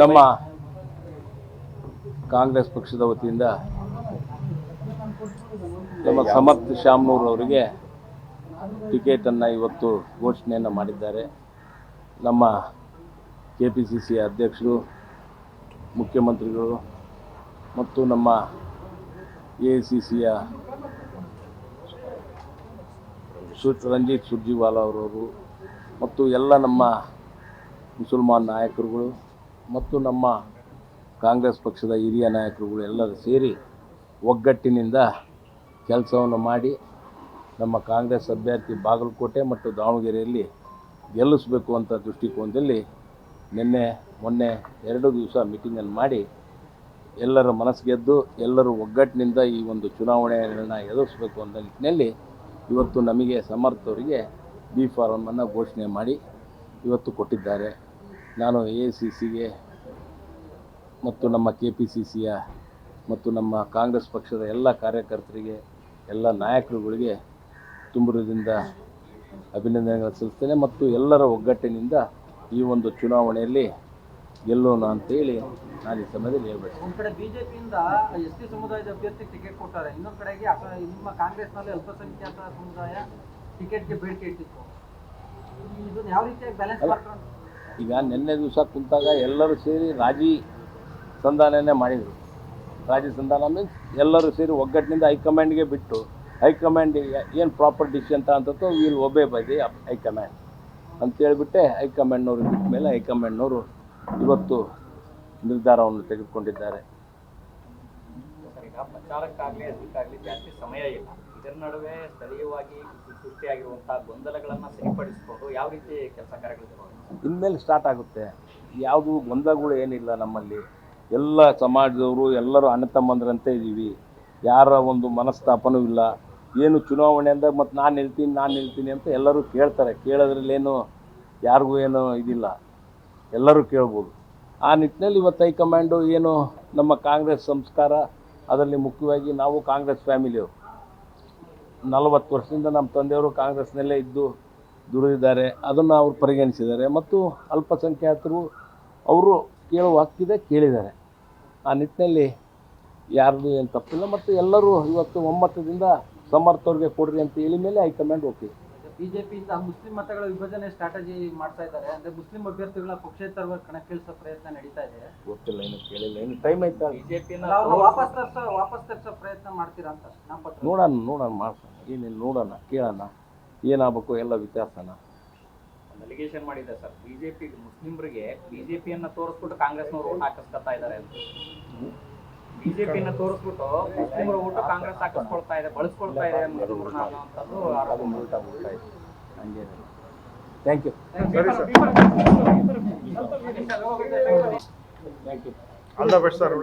ನಮ್ಮ ಕಾಂಗ್ರೆಸ್ ಪಕ್ಷದ ವತಿಯಿಂದ ನಮ್ಮ ಸಮರ್ಥ ಶಾಮನೂರ್ ಅವರಿಗೆ ಟಿಕೆಟನ್ನು ಇವತ್ತು ಘೋಷಣೆಯನ್ನು ಮಾಡಿದ್ದಾರೆ. ನಮ್ಮ KPCC ಅಧ್ಯಕ್ಷರು, ಮುಖ್ಯಮಂತ್ರಿಗಳು ಮತ್ತು ನಮ್ಮ AICCಯ ರಣಜಿತ್ ಸುರ್ಜೇವಾಲಾ ಅವರವರು ಮತ್ತು ಎಲ್ಲ ನಮ್ಮ ಮುಸಲ್ಮಾನ್ ನಾಯಕರುಗಳು ಮತ್ತು ನಮ್ಮ ಕಾಂಗ್ರೆಸ್ ಪಕ್ಷದ ಹಿರಿಯ ನಾಯಕರುಗಳು ಎಲ್ಲರೂ ಸೇರಿ ಒಗ್ಗಟ್ಟಿನಿಂದ ಕೆಲಸವನ್ನು ಮಾಡಿ ನಮ್ಮ ಕಾಂಗ್ರೆಸ್ ಅಭ್ಯರ್ಥಿ ಬಾಗಲಕೋಟೆ ಮತ್ತು ದಾವಣಗೆರೆಯಲ್ಲಿ ಗೆಲ್ಲಿಸಬೇಕು ಅಂತ ದೃಷ್ಟಿಕೋನದಲ್ಲಿ ಮೊನ್ನೆ 2 ದಿವಸ ಮೀಟಿಂಗನ್ನು ಮಾಡಿ ಎಲ್ಲರ ಮನಸ್ಸು ಗೆದ್ದು ಎಲ್ಲರೂ ಒಗ್ಗಟ್ಟಿನಿಂದ ಈ ಒಂದು ಚುನಾವಣೆಯನ್ನು ಎದುರಿಸಬೇಕು ಅನ್ನೋ ನಿಟ್ಟಿನಲ್ಲಿ ಇವತ್ತು ನಮಗೆ ಸಮರ್ಥವರಿಗೆ ಬಿ ಫಾರಮನ್ನು ಘೋಷಣೆ ಮಾಡಿ ಇವತ್ತು ಕೊಟ್ಟಿದ್ದಾರೆ. ನಾನು AICCಗೆ ಮತ್ತು ನಮ್ಮ KPCCಯ ಮತ್ತು ನಮ್ಮ ಕಾಂಗ್ರೆಸ್ ಪಕ್ಷದ ಎಲ್ಲ ಕಾರ್ಯಕರ್ತರಿಗೆ, ಎಲ್ಲ ನಾಯಕರುಗಳಿಗೆ ತುಂಬುರದಿಂದ ಅಭಿನಂದನೆಗಳು ಸಲ್ಲಿಸ್ತೇನೆ ಮತ್ತು ಎಲ್ಲರ ಒಗ್ಗಟ್ಟಿನಿಂದ ಈ ಒಂದು ಚುನಾವಣೆಯಲ್ಲಿ ಗೆಲ್ಲೋಣ ಅಂತೇಳಿ ನಾನು ಈ ಸಮಯದಲ್ಲಿ ಹೇಳ್ಬೇಕು. ಒಂದು ಕಡೆ ಬಿಜೆಪಿಯಿಂದ ST ಸಮುದಾಯದ ಅಭ್ಯರ್ಥಿಗೆ ಟಿಕೆಟ್ ಕೊಟ್ಟಾರೆ, ಇನ್ನೊಂದು ಕಡೆಗೆ ನಿಮ್ಮ ಕಾಂಗ್ರೆಸ್ನಲ್ಲಿ ಅಲ್ಪಸಂಖ್ಯಾತ ಸಮುದಾಯ ಟಿಕೆಟ್ಗೆ ಬೇಡಿಕೆ ಇಟ್ಟಿತ್ತು. ಇದನ್ನು ಯಾವ ರೀತಿಯಾಗಿ ಬ್ಯಾಲೆನ್ಸ್ ಮಾಡ್ಕೊಂಡು ಈಗ ನಿನ್ನೆ ದಿವಸ ಕುಂತಾಗ ಎಲ್ಲರೂ ಸೇರಿ ರಾಜಿ ಸಂಧಾನನೇ ಮಾಡಿದರು. ರಾಜಿ ಸಂಧಾನ ಮೀನ್ಸ್ ಎಲ್ಲರೂ ಸೇರಿ ಒಗ್ಗಟ್ಟಿನಿಂದ ಹೈಕಮಾಂಡ್ಗೆ ಬಿಟ್ಟು ಹೈಕಮಾಂಡ್ ಏನು ಪ್ರಾಪರ್ ಡಿಸಿಷನ್ ಅಂತಂತೋ will obey by the high command ಅಂತೇಳಿಬಿಟ್ಟೆ ಹೈಕಮಾಂಡ್ನವರು ಬಿಟ್ಟ ಮೇಲೆ ಹೈಕಮಾಂಡ್ನವರು ಇವತ್ತು ನಿರ್ಧಾರವನ್ನು ತೆಗೆದುಕೊಂಡಿದ್ದಾರೆ. ಈಗ ಪ್ರಚಾರಕ್ಕಾಗಲಿ ಅದಕ್ಕಾಗಲಿ ಜಾಸ್ತಿ ಸಮಯ ಇಲ್ಲ. ಇದರ ನಡುವೆ ಸ್ಥಳೀಯವಾಗಿ ಸೃಷ್ಟಿಯಾಗಿರುವಂತಹ ಗೊಂದಲಗಳನ್ನು ಸರಿಪಡಿಸಿಕೊಂಡು ಯಾವ ರೀತಿ ಕೆಲಸ ಕಾರ್ಯಗಳು ಇನ್ಮೇಲೆ ಸ್ಟಾರ್ಟ್ ಆಗುತ್ತೆ. ಯಾವುದು ಗೊಂದಲಗಳು ಏನಿಲ್ಲ. ನಮ್ಮಲ್ಲಿ ಎಲ್ಲ ಸಮಾಜದವರು ಎಲ್ಲರೂ ಅಣ್ಣ ತಮ್ಮಂದ್ರಂತೆ ಇದ್ದೀವಿ. ಯಾರ ಒಂದು ಮನಸ್ತಾಪನೂ ಇಲ್ಲ. ಏನು ಚುನಾವಣೆ ಅಂದಾಗ ಮತ್ತು ನಾನು ನಿಲ್ತೀನಿ ಅಂತ ಎಲ್ಲರೂ ಕೇಳ್ತಾರೆ. ಕೇಳೋದ್ರಲ್ಲೇನು ಯಾರಿಗೂ ಏನು ಇದಿಲ್ಲ, ಎಲ್ಲರೂ ಕೇಳ್ಬೋದು. ಆ ನಿಟ್ಟಿನಲ್ಲಿ ಇವತ್ತು ಹೈಕಮಾಂಡು ಏನು ನಮ್ಮ ಕಾಂಗ್ರೆಸ್ ಸಂಸ್ಕಾರ, ಅದರಲ್ಲಿ ಮುಖ್ಯವಾಗಿ ನಾವು ಕಾಂಗ್ರೆಸ್ ಫ್ಯಾಮಿಲಿಯವರು 40 ವರ್ಷದಿಂದ ನಮ್ಮ ತಂದೆಯವರು ಕಾಂಗ್ರೆಸ್ನಲ್ಲೇ ಇದ್ದು ದುಡಿದಿದ್ದಾರೆ. ಅದನ್ನು ಅವರು ಪರಿಗಣಿಸಿದ್ದಾರೆ ಮತ್ತು ಅಲ್ಪಸಂಖ್ಯಾತರು ಅವರು ಕೇಳುವ ಹಕ್ಕಿದೆ, ಕೇಳಿದ್ದಾರೆ. ಆ ನಿಟ್ಟಿನಲ್ಲಿ ಯಾರ್ದು ಏನು ತಪ್ಪಿಲ್ಲ ಮತ್ತು ಎಲ್ಲರೂ ಇವತ್ತು ಒಮ್ಮತದಿಂದ ಸಮರ್ಥವ್ರಿಗೆ ಕೊಡ್ರಿ ಅಂತ ಹೇಳಿ ಮೇಲೆ ಹೈಕಮಾಂಡ್ ಓಕೆ. ಬಿಜೆಪಿಯಿಂದ ಮುಸ್ಲಿಂ ಮತಗಳ ವಿಭಜನೆ ಸ್ಟ್ರಾಟಜಿ ಮಾಡ್ತಾ ಇದ್ದಾರೆ. ಅಂದರೆ ಮುಸ್ಲಿಂ ಅಭ್ಯರ್ಥಿಗಳ ಪಕ್ಷೇತರವಾಗಿ ಕಣಕ್ಕಿಳಿಸೋ ಪ್ರಯತ್ನ ನಡೀತಾ ಇದೆ. ಗೊತ್ತಿಲ್ಲ, ಏನು ಕೇಳಿಲ್ಲ, ಏನು ಟೈಮ್ ಆಯ್ತಾ? ಬಿಜೆಪಿನ ವಾಪಸ್ ತರಿಸೋ ಪ್ರಯತ್ನ ಮಾಡ್ತೀರಾ ಅಂತ ನಾಮಪತ್ರ ನೋಡೋಣ ಮಾಡ್ತಾನೆ. ಏನೇನು ನೋಡೋಣ, ಕೇಳೋಣ, ಏನಾಗಬೇಕು ಎಲ್ಲ ವಿಚಾರಿಸೋಣ. ಅಲಿಗೇಷನ್ ಮಾಡಿದೆ ಸರ್, ಬಿಜೆಪಿ ಮುಸ್ಲಿಮರಿಗೆ ಬಿಜೆಪಿಯನ್ನ ತೋರಿಸ್ಬಿಟ್ಟು ಕಾಂಗ್ರೆಸ್ನವರು ಓಟ್ ಹಾಕಿಸ್ಕೊತಾ ಇದ್ದಾರೆ ಅಂತ. ಬಿಜೆಪಿಯನ್ನ ತೋರಿಸ್ಬಿಟ್ಟು ಮುಸ್ಲಿಮರ ಓಟ್ ಕಾಂಗ್ರೆಸ್ ಹಾಕಿಸ್ಕೊಳ್ತಾ ಇದೆ, ಬಳಸ್ಕೊಳ್ತಾ ಇದೆ ಅನ್ನೋಂಥದ್ದು ಆರೋಪ ಮಾಡ್ತಾ ಇದೆ. ಹಂಗೆ thank you. All the best sir.